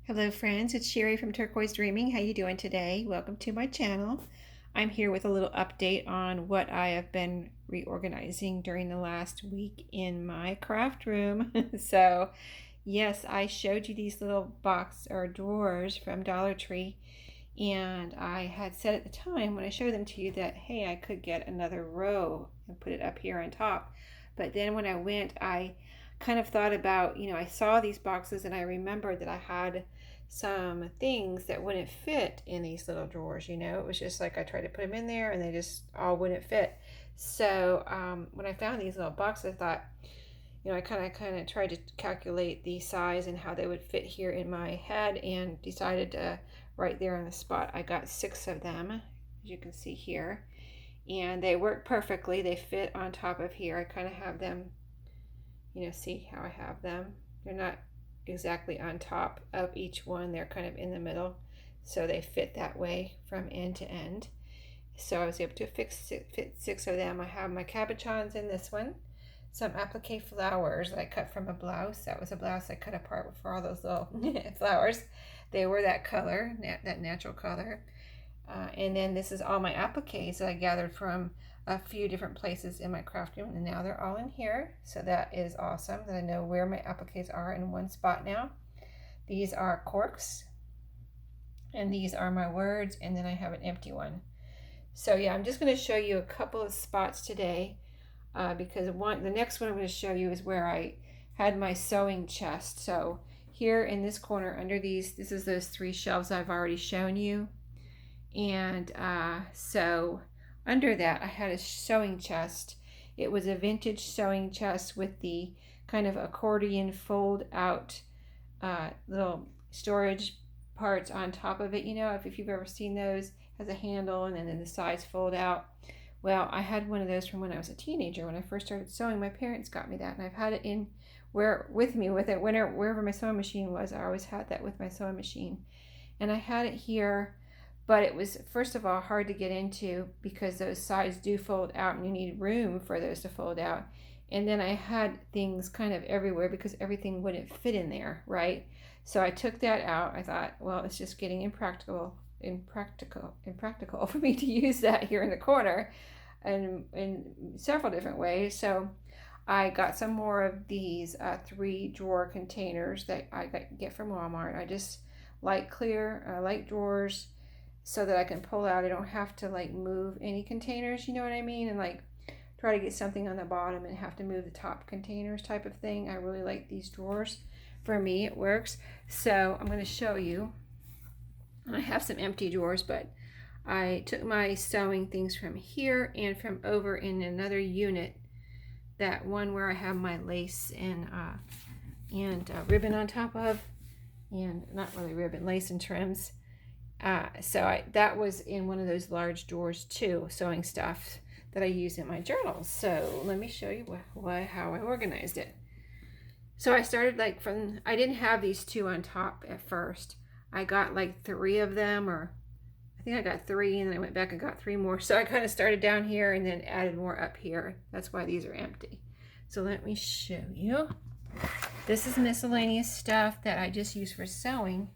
Hello friends, it's Sheree from Turquoise Dreaming. How you doing today? Welcome to my channel. I'm here with a little update on what I have been reorganizing during the last week in my craft room. So yes, I showed you these little box or drawers from Dollar Tree, and I had said at the time when I showed them to you that hey, I could get another row and put it up here on top. But then when I went, I kind of thought about, I saw these boxes and I remembered that I had some things that wouldn't fit in these little drawers. It was just like I tried to put them in there and they just all wouldn't fit. So when I found these little boxes, I thought, I kind of tried to calculate the size and how they would fit here in my head, and decided to right there on the spot. I got 6 of them, as you can see here, and they work perfectly. They fit on top of here. I kind of have them, see how I have them. They're not exactly on top of each one. They're kind of in the middle, so they fit that way from end to end. So I was able to fit 6 of them. I have my cabochons in this one, some applique flowers that I cut from a blouse. That was a blouse I cut apart for all those little flowers. They were that color, that natural color. And then this is all my appliques that I gathered from a few different places in my craft room, and now they're all in here. So that is awesome that I know where my appliques are in one spot now. These are corks, and these are my words, and then I have an empty one. So yeah, I'm just going to show you a couple of spots today, because the next one I'm going to show you is where I had my sewing chest. So here in this corner under this is those 3 shelves I've already shown you. And so under that I had a sewing chest. It was a vintage sewing chest with the kind of accordion fold out little storage parts on top of it. If you've ever seen those, has a handle and then the sides fold out. Well, I had one of those from when I was a teenager. When I first started sewing, my parents got me that, and I've had it with me wherever my sewing machine was. I always had that with my sewing machine, and I had it here. But it was, first of all, hard to get into because those sides do fold out and you need room for those to fold out. And then I had things kind of everywhere because everything wouldn't fit in there, right? So I took that out. I thought, well, it's just getting impractical for me to use that here in the corner and in several different ways. So I got some more of these 3 drawer containers that I get from Walmart. I just like light drawers, so that I can pull out. I don't have to move any containers, you know what I mean? And try to get something on the bottom and have to move the top containers type of thing. I really like these drawers. For me, it works. So I'm going to show you. I have some empty drawers, but I took my sewing things from here and from over in another unit. That one where I have my lace and ribbon on top of, and not really ribbon, lace and trims. That was in one of those large drawers too, sewing stuff that I use in my journals. So let me show you how I organized it. So I started I didn't have these 2 on top at first. I got 3 of them, or I think I got 3, and then I went back and got 3 more. So I kind of started down here and then added more up here. That's why these are empty. So let me show you. This is miscellaneous stuff that I just use for sewing.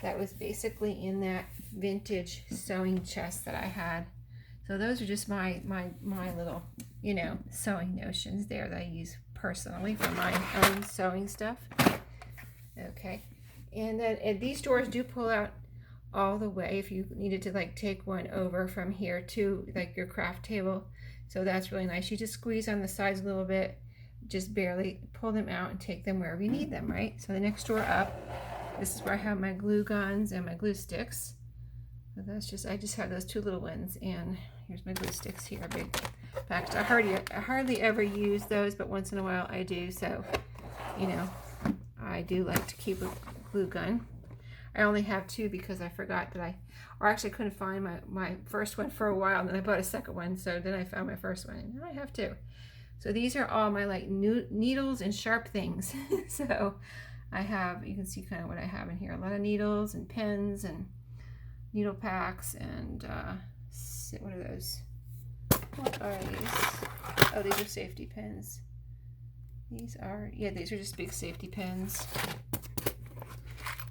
That was basically in that vintage sewing chest that I had. So those are just my little, sewing notions there that I use personally for my own sewing stuff. Okay. And then these drawers do pull out all the way if you needed to take one over from here to your craft table. So that's really nice. You just squeeze on the sides a little bit, just barely pull them out and take them wherever you need them, right? So the next drawer up, this is where I have my glue guns and my glue sticks. So I just have those 2 little ones, and here's my glue sticks here, big package. I hardly ever use those, but once in a while I do. So, I do like to keep a glue gun. I only have 2 because I forgot that actually couldn't find my first one for a while, and then I bought a second one. So then I found my first one, and now I have 2. So these are all my needles and sharp things. So I have, you can see kind of what I have in here, a lot of needles and pens and needle packs and what are those? What are these? Oh, these are safety pins. These are just big safety pins.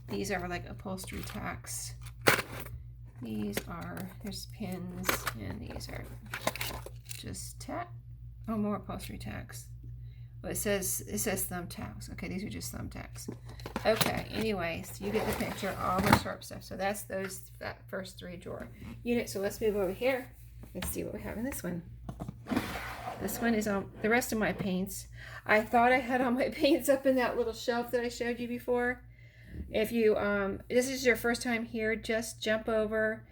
These are like upholstery tacks. There's pins, and these are just tack. Oh, more upholstery tacks. Well, it says thumbtacks. Okay, these are just thumbtacks. Okay, anyways, you get the picture, all the sharp stuff. So that's that first 3 drawer unit. So let's move over here and see what we have in this one. This one is the rest of my paints. I thought I had all my paints up in that little shelf that I showed you before. If you this is your first time here, just jump over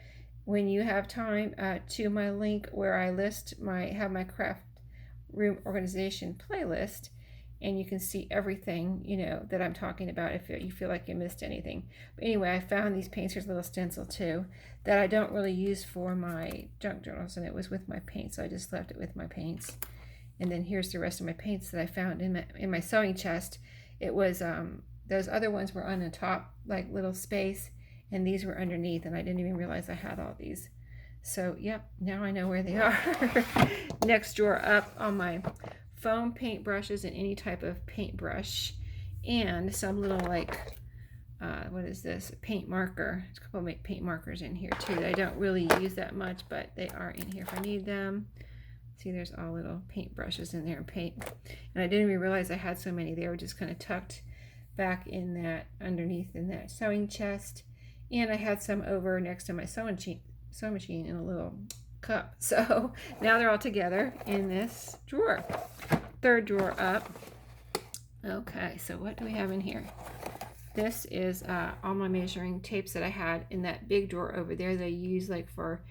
when you have time to my link where I have my craft room organization playlist, and you can see everything, you know, that I'm talking about if you feel like you missed anything. But anyway, I found these paints. Here's a little stencil too that I don't really use for my junk journals, and it was with my paints, so I just left it with my paints. And then here's the rest of my paints that I found in my sewing chest. It was those other ones were on the top, like little space, and these were underneath, and I didn't even realize I had all these. So yep, now I know where they are. Next drawer up on my foam paint brushes and any type of paintbrush, and some little like what is this, paint marker. There's a couple of paint markers in here too that I don't really use that much, but they are in here if I need them. See, there's all little paint brushes in there and paint, and I didn't even realize I had so many. They were just kind of tucked back in that, underneath in that sewing chest, and I had some over next to my sewing machine in a little cup. So now they're all together in this drawer. Third drawer up. Okay, so what do we have in here? This is all my measuring tapes that I had in that big drawer over there that I use like for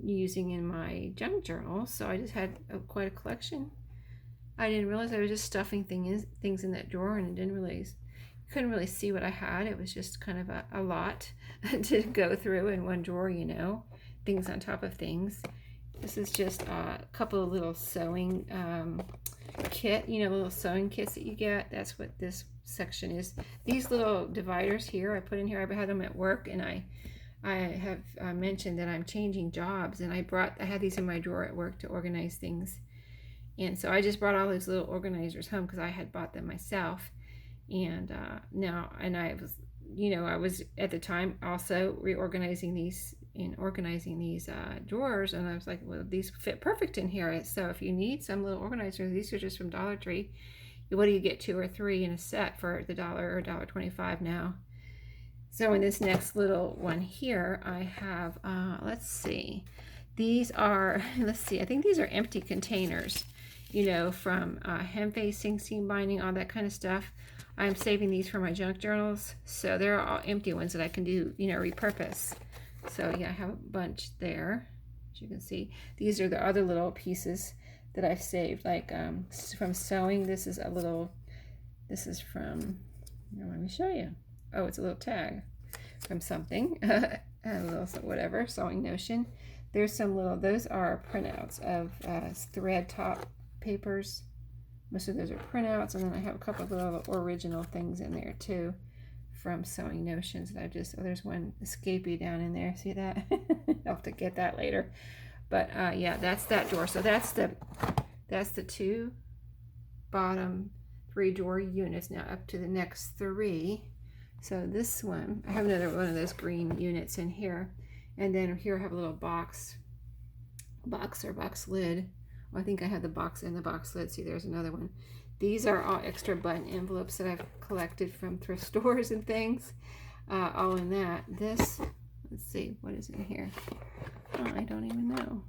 using in my junk journal. So I just had quite a collection. I didn't realize I was just stuffing things in that drawer, and couldn't really see what I had. It was just kind of a lot to go through in one drawer, you know, things on top of things. This is just a couple of little sewing kit, you know, little sewing kits that you get. That's what this section is. These little dividers here I put in here, I had them at work, and I have mentioned that I'm changing jobs, and I had these in my drawer at work to organize things. And so I just brought all those little organizers home because I had bought them myself. And I was, you know, I was at the time also reorganizing these and organizing these drawers, and I was like, well, these fit perfect in here. So if you need some little organizers, these are just from Dollar Tree. What do you get, 2 or 3 in a set for the $1 or $1.25 now? So in this next little one here, I have let's see, I think these are empty containers, you know, from hem facing, seam binding, all that kind of stuff. I'm saving these for my junk journals, so they're all empty ones that I can do, you know, repurpose. So yeah, I have a bunch there, as you can see. These are the other little pieces that I've saved, like from sewing. This is from, let me show you. Oh, it's a little tag from something, a little whatever, sewing notion. There's some little, those are printouts of thread top papers. Most of those are printouts, and then I have a couple of little original things in there too from sewing notions that there's one escapee down in there. See that? I'll have to get that later. But yeah, that's that drawer. So that's the 2 bottom 3 drawer units. Now up to the next 3. So this one, I have another one of those green units in here, and then here I have a little box lid. Well, I think I have the box and the box lid. See, there's another one. These are all extra button envelopes that I've collected from thrift stores and things, all in that. This, let's see, what is in here? Oh, I don't even know.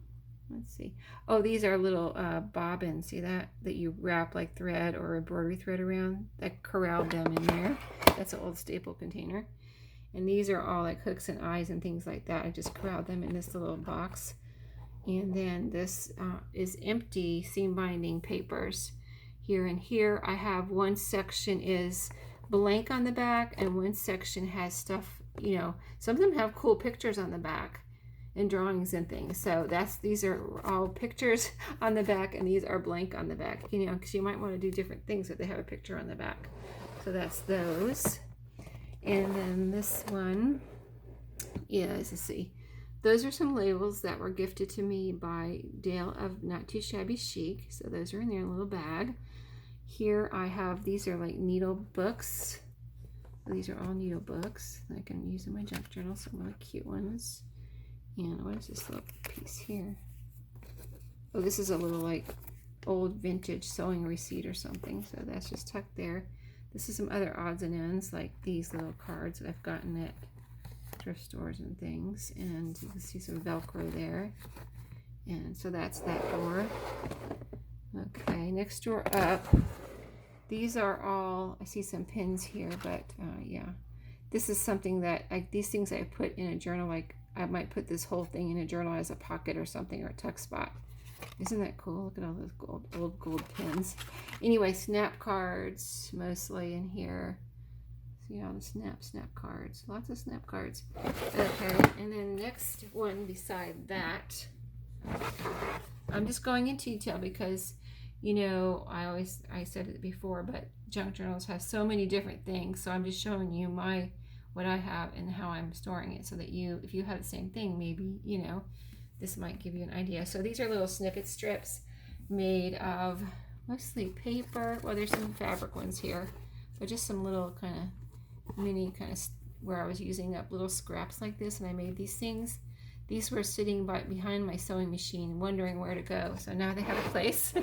Let's see. Oh, these are little bobbins. See that you wrap like thread or embroidery thread around. I corralled them in there. That's an old staple container. And these are all like hooks and eyes and things like that. I just corralled them in this little box. And then this is empty seam binding papers. Here and here I have one section is blank on the back, and one section has stuff, you know, some of them have cool pictures on the back and drawings and things. So these are all pictures on the back, and these are blank on the back, you know, because you might want to do different things if they have a picture on the back. So that's those. And then this one is, let's see, those are some labels that were gifted to me by Dale of Not Too Shabby Chic. So those are in their little bag. Here I have, these are like needle books. These are all needle books that I can use in my junk journal, some really cute ones. And what is this little piece here? Oh, this is a little like old vintage sewing receipt or something, so that's just tucked there. This is some other odds and ends, like these little cards that I've gotten at thrift stores and things, and you can see some Velcro there. And so that's that drawer. Okay, next drawer up. These are all, I see some pins here, but yeah, this is something that these things I put in a journal, like I might put this whole thing in a journal as a pocket or something, or a tuck spot. Isn't that cool? Look at all those old gold pins. Anyway, snap cards mostly in here. See all the snap cards. Lots of snap cards. Okay, and then the next one beside that, I'm just going into detail because, you know, I said it before, but junk journals have so many different things. So I'm just showing you what I have and how I'm storing it, so that if you have the same thing, maybe, you know, this might give you an idea. So these are little snippet strips made of mostly paper. Well, there's some fabric ones here, but just some little kind of mini where I was using up little scraps like this, and I made these things. These were sitting behind my sewing machine, wondering where to go. So now they have a place.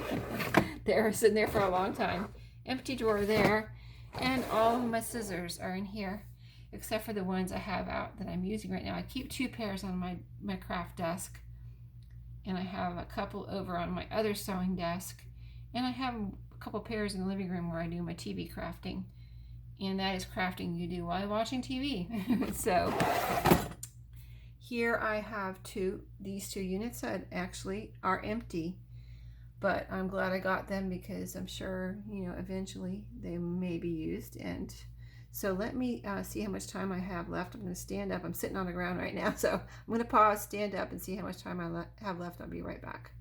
They were sitting there for a long time. Empty drawer there, and all of my scissors are in here, except for the ones I have out that I'm using right now. I keep 2 pairs on my craft desk, and I have a couple over on my other sewing desk, and I have a couple pairs in the living room where I do my TV crafting, and that is crafting you do while watching TV. So here I have these two units that actually are empty, but I'm glad I got them because I'm sure, you know, eventually they may be used. And so let me see how much time I have left. I'm going to stand up. I'm sitting on the ground right now, so I'm going to pause, stand up, and see how much time I have left. I'll be right back.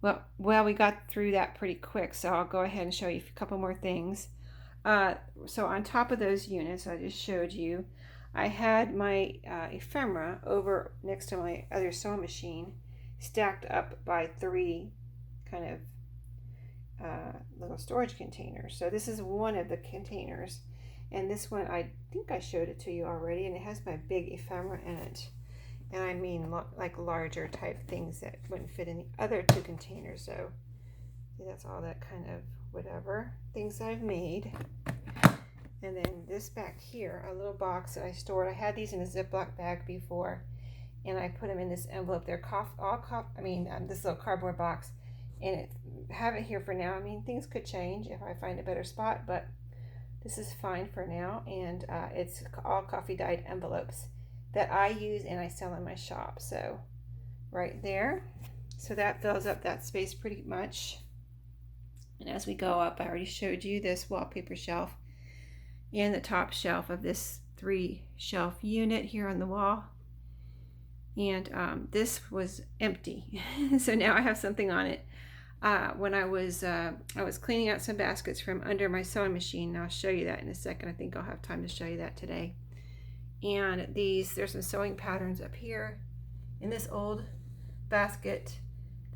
Well, we got through that pretty quick, so I'll go ahead and show you a couple more things. So on top of those units I just showed you, I had my ephemera over next to my other sewing machine, stacked up by 3 kind of little storage containers. So this is one of the containers, and this one I think I showed it to you already, and it has my big ephemera in it, and I mean like larger type things that wouldn't fit in the other 2 containers. So that's all that kind of whatever things I've made. And then this back here, a little box that I stored. I had these in a Ziploc bag before, and I put them in this envelope. They're this little cardboard box, and have it here for now. I mean, things could change if I find a better spot, but this is fine for now. And it's all coffee dyed envelopes that I use and I sell in my shop. So right there, so that fills up that space pretty much. And as we go up, I already showed you this wallpaper shelf and the top shelf of this 3-shelf unit here on the wall. And this was empty, so now I have something on it. When I was cleaning out some baskets from under my sewing machine, and I'll show you that in a second. I think I'll have time to show you that today. And there's some sewing patterns up here in this old basket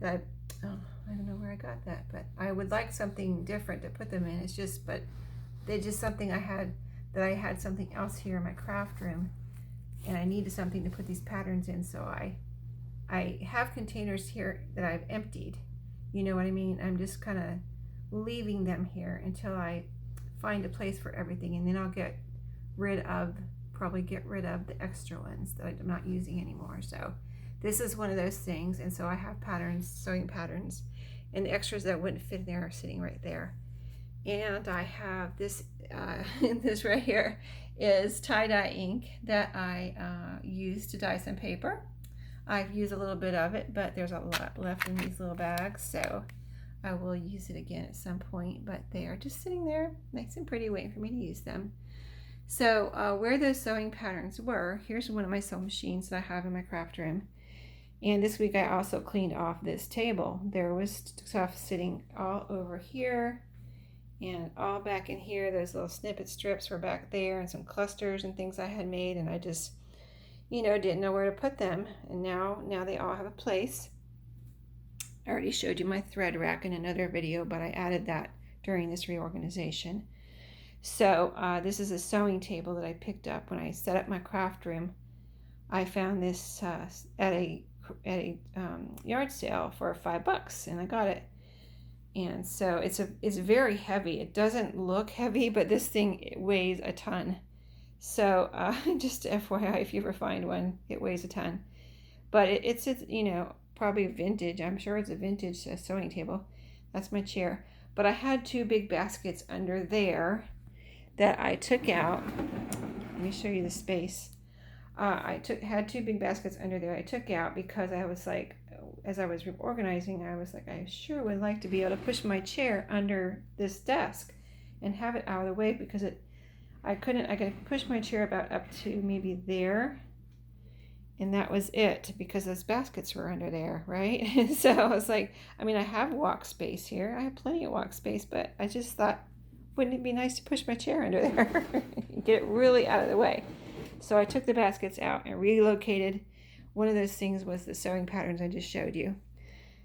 that I don't know where I got that, but I would like something different to put them in. But they're just something I had something else here in my craft room, and I needed something to put these patterns in. So I have containers here that I've emptied. You know what I mean? I'm just kind of leaving them here until I find a place for everything, and then I'll probably get rid of the extra ones that I'm not using anymore. So this is one of those things, and so I have patterns, sewing patterns, and the extras that wouldn't fit there are sitting right there. And I have this, this right here is tie-dye ink that I use to dye some paper. I've used a little bit of it, but there's a lot left in these little bags, so I will use it again at some point, but they are just sitting there nice and pretty waiting for me to use them. So where those sewing patterns were, here's one of my sewing machines that I have in my craft room. And this week I also cleaned off this table. There was stuff sitting all over here and all back in here. Those little snippet strips were back there, and some clusters and things I had made, and I just, didn't know where to put them. And now they all have a place. I already showed you my thread rack in another video, but I added that during this reorganization. So this is a sewing table that I picked up when I set up my craft room. I found this at a yard sale for $5, and I got it. And so it's very heavy. It doesn't look heavy, but this thing weighs a ton. So just FYI, if you ever find one, it weighs a ton. But it's probably vintage. I'm sure it's a vintage sewing table. That's my chair. But I had two big baskets under there that I took out. Let me show you the space. Had two big baskets under there I took out because I was like, as I was reorganizing, I was like, I sure would like to be able to push my chair under this desk and have it out of the way, because I could push my chair about up to maybe there, and that was it, because those baskets were under there, right? So I was like, I mean, I have walk space here. I have plenty of walk space, but I just thought, wouldn't it be nice to push my chair under there and get it really out of the way? So I took the baskets out and relocated. One of those things was the sewing patterns I just showed you.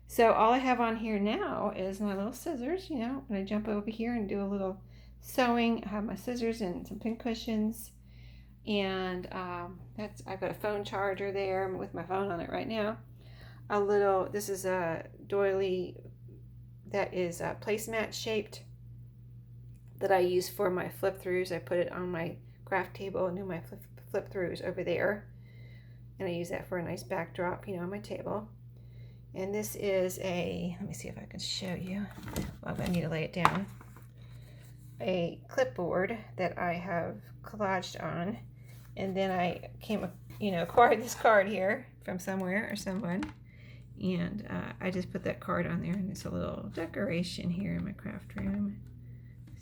So all I have on here now is my little scissors. When I jump over here and do a little sewing, I have my scissors and some pin cushions. And I've got a phone charger there with my phone on it right now. This is a doily that is placemat shaped that I use for my flip throughs. I put it on my craft table and do my flip throughs over there, and I use that for a nice backdrop, on my table. And this is let me see if I can show you. Well, I need to lay it down. A clipboard that I have collaged on, and then I acquired this card here from somewhere or someone, and I just put that card on there, and it's a little decoration here in my craft room.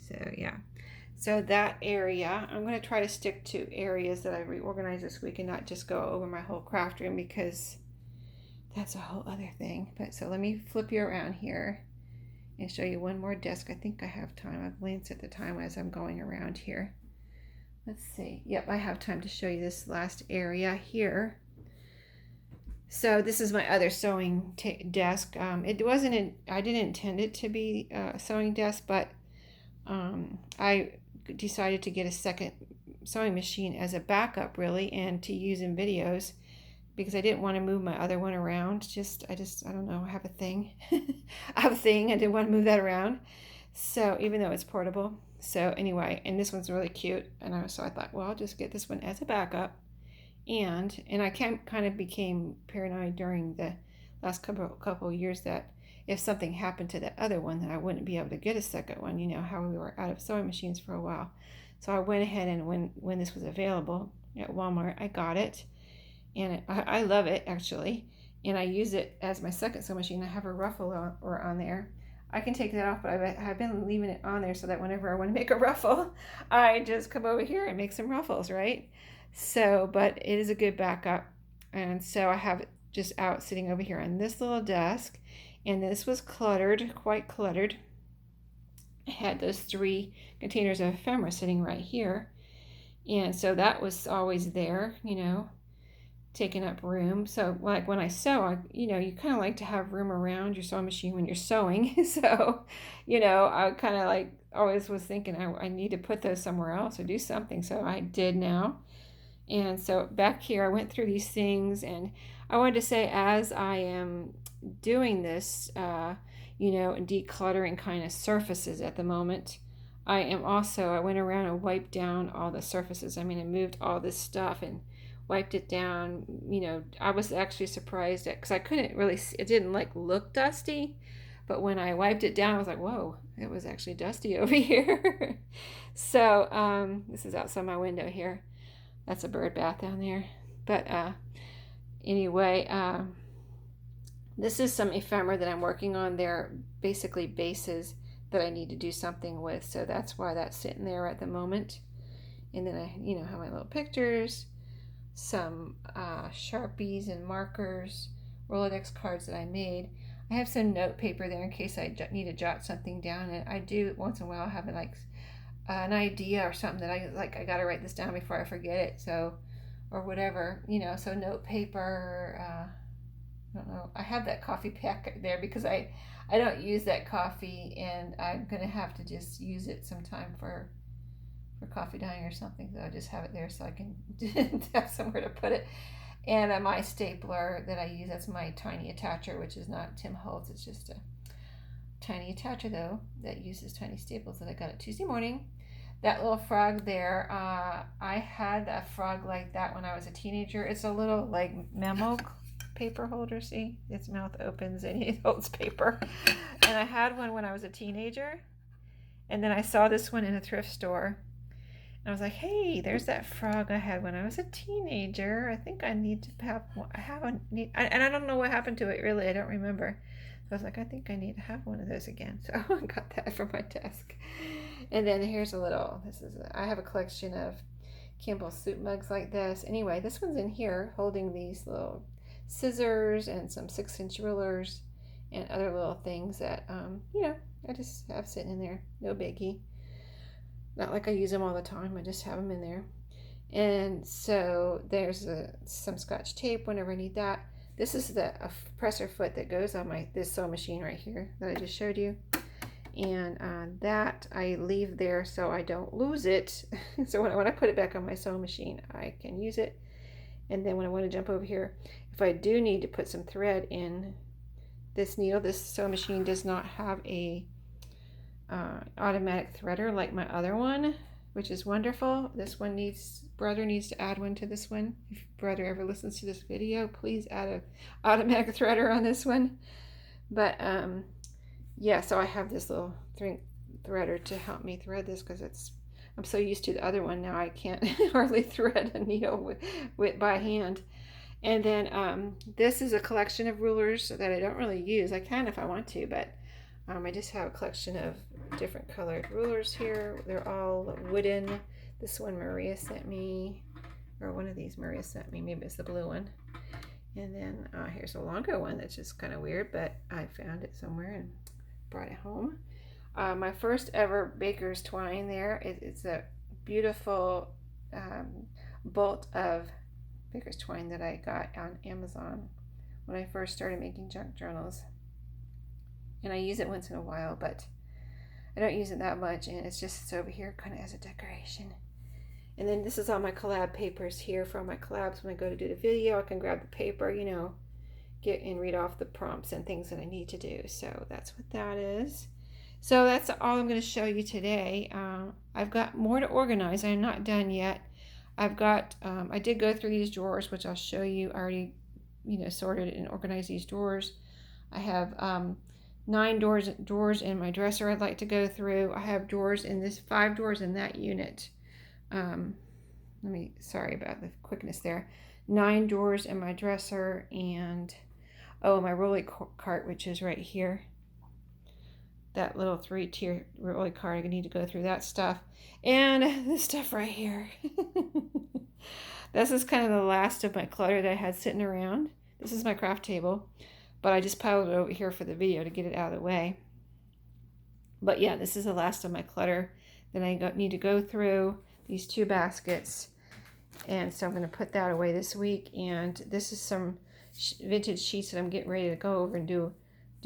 So yeah. So that area, I'm going to try to stick to areas that I reorganized this week and not just go over my whole craft room, because that's a whole other thing. But so let me flip you around here and show you one more desk. I think I have time. I've glanced at the time as I'm going around here. Let's see. Yep, I have time to show you this last area here. So this is my other sewing desk. I didn't intend it to be a sewing desk, but I decided to get a second sewing machine as a backup, really, and to use in videos, because I didn't want to move my other one around. I don't know, I have a thing. I have a thing. I didn't want to move that around. So even though it's portable. So anyway, and this one's really cute. And so I thought, well, I'll just get this one as a backup. And I kind of became paranoid during the last couple of years that if something happened to the other one, then I wouldn't be able to get a second one. How we were out of sewing machines for a while. So I went ahead, and when this was available at Walmart, I got it. And I love it, actually. And I use it as my second sewing machine. I have a ruffle on there. I can take that off, but I've been leaving it on there so that whenever I want to make a ruffle, I just come over here and make some ruffles, right? So, but it is a good backup. And so I have it just out sitting over here on this little desk. And this was cluttered, quite cluttered. I had those 3 containers of ephemera sitting right here. And so that was always there, taking up room. So like when I sew, you kind of like to have room around your sewing machine when you're sewing. So, I kind of like always was thinking I need to put those somewhere else or do something. So I did now. And so back here, I went through these things, and I wanted to say, as I am doing this, decluttering kind of surfaces at the moment, I went around and wiped down all the surfaces. I moved all this stuff and wiped it down. I was actually surprised because I couldn't really see, it didn't look dusty, but when I wiped it down, I was like, whoa, it was actually dusty over here. So this is outside my window here. That's a bird bath down there. But anyway, this is some ephemera that I'm working on. They're basically bases that I need to do something with. So that's why that's sitting there at the moment. And then I, have my little pictures, some Sharpies and markers, Rolodex cards that I made. I have some note paper there in case I need to jot something down. And I do once in a while have an idea or something that I got to write this down before I forget it. So, or whatever, so note paper, I don't know. I have that coffee pack there because I don't use that coffee, and I'm going to have to just use it sometime for for coffee dyeing or something. So I just have it there so I can have somewhere to put it. And my stapler that I use, that's my tiny attacher, which is not Tim Holtz. It's just a tiny attacher though that uses tiny staples that I got at Tuesday morning. That little frog there, I had a frog like that when I was a teenager. It's a little like memo paper holder. See, its mouth opens and it holds paper. And I had one when I was a teenager, and then I saw this one in a thrift store, and I was like, hey, there's that frog I had when I was a teenager. I think I need to have one. And I don't know what happened to it really. I don't remember. So I was like, I think I need to have one of those again. So I got that from my desk. And then here's a little, I have a collection of Campbell's soup mugs like this. Anyway, this one's in here holding these little scissors and some 6-inch rulers and other little things that, I just have sitting in there. No biggie. Not like I use them all the time. I just have them in there. And so there's some Scotch tape whenever I need that. This is the presser foot that goes on this sewing machine right here that I just showed you. And that I leave there so I don't lose it. So when I put it back on my sewing machine, I can use it. And then when I want to jump over here, if I do need to put some thread in this needle, this sewing machine does not have a automatic threader like my other one, which is wonderful. This one brother needs to add one to this one. If brother ever listens to this video, please add an automatic threader on this one. But yeah, so I have this little threader to help me thread this because I'm so used to the other one now I can't hardly thread a needle with by hand. And then this is a collection of rulers that I don't really use. I can if I want to, but I just have a collection of different colored rulers here. They're all wooden. This one Maria sent me, or one of these Maria sent me. Maybe it's the blue one. And then here's a longer one that's just kind of weird, but I found it somewhere and brought it home. My first ever baker's twine there. It's a beautiful bolt of baker's twine that I got on Amazon when I first started making junk journals. And I use it once in a while, but I don't use it that much, and it's just over here kind of as a decoration. And then this is all my collab papers here for all my collabs. When I go to do the video, I can grab the paper, get and read off the prompts and things that I need to do. So that's what that is. So that's all I'm going to show you today. I've got more to organize. I'm not done yet. I've got, I did go through these drawers, which I'll show you. I already, sorted and organized these drawers. I have 9 drawers in my dresser I'd like to go through. I have 5 drawers in that unit. Sorry about the quickness there. 9 drawers in my dresser, and my rolly cart, which is right here. That little 3-tier rolly cart, I need to go through that stuff. And this stuff right here. This is kind of the last of my clutter that I had sitting around. This is my craft table, but I just piled it over here for the video to get it out of the way. But yeah, this is the last of my clutter that I need to go through. These 2 baskets, and so I'm going to put that away this week. And this is some vintage sheets that I'm getting ready to go over and do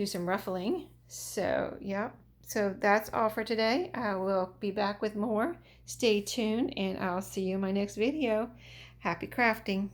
some ruffling. So yeah, so that's all for today. I will be back with more. Stay tuned, and I'll see you in my next video. Happy crafting.